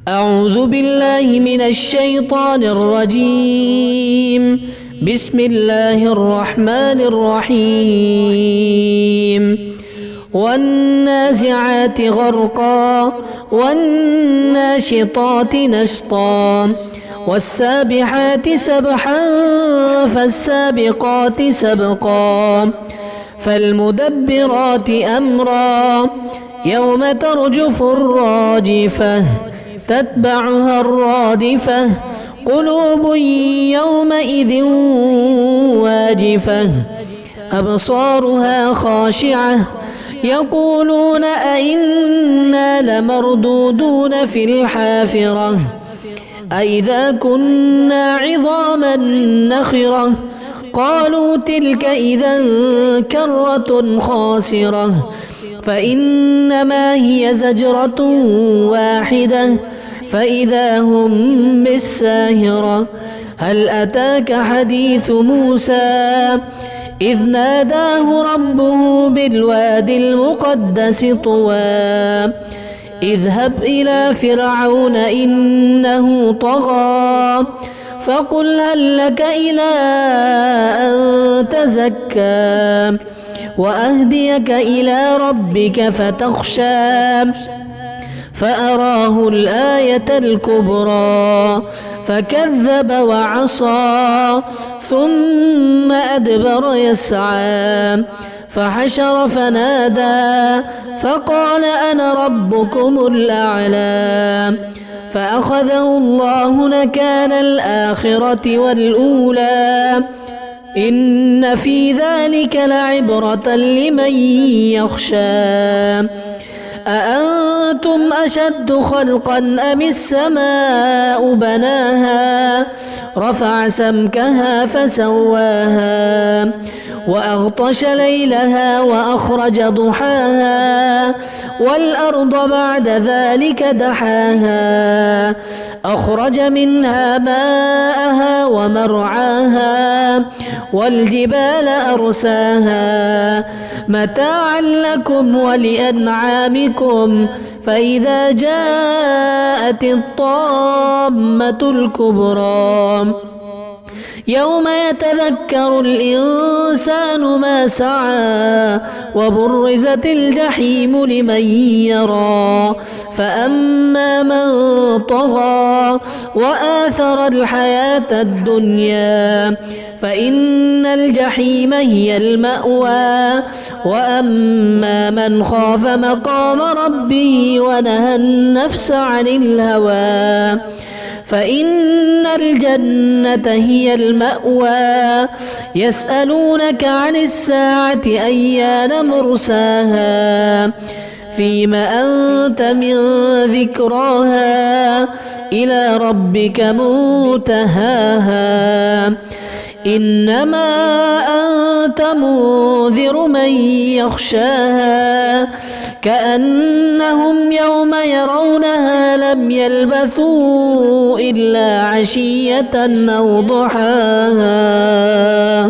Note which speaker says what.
Speaker 1: أعوذ بالله من الشيطان الرجيم. بسم الله الرحمن الرحيم. والنازعات غرقا والناشطات نشطا والسابحات سبحا فالسابقات سبقا فالمدبرات أمرا يوم ترجف الراجفة تتبعها الرادفة قلوب يومئذ واجفة أبصارها خاشعة يقولون أئنا لمردودون في الحافرة أئذا كنا عظاما نخرة قالوا تلك إذا كرة خاسرة فإنما هي زجرة واحدة فإذا هم بالساهرة هل أتاك حديث موسى إذ ناداه ربه بالوادي المقدس طوى اذهب إلى فرعون إنه طغى فقل هل لك إلى أن تزكى وأهديك إلى ربك فتخشى فأراه الآية الكبرى فكذب وعصى ثم أدبر يسعى فحشر فنادى فقال أنا ربكم الأعلى فأخذه الله نكال الآخرة والأولى إن في ذلك لعبرة لمن يخشى أأنتم أشد خلقا أم السماء بناها رفع سمكها فسواها وأغطش ليلها وأخرج ضحاها والأرض بعد ذلك دحاها أخرج منها ماءها ومرعاها والجبال أرساها متاعا لكم ولأنعامكم فإذا جاءت الطامة الكبرى يوم يتذكر الإنسان ما سعى وبرزت الجحيم لمن يرى فأما من طغى وآثر الحياة الدنيا فإن الجحيم هي المأوى وأما من خاف مقام ربه ونهى النفس عن الهوى فإن الجنة هي المأوى يسألونك عن الساعة أيان مرساها فيم أنت من ذكراها إلى ربك منتهاها إنما أنت منذر من يخشاها كأنهم يوم يرونها لم يلبثوا إلا عشية أو ضحاها.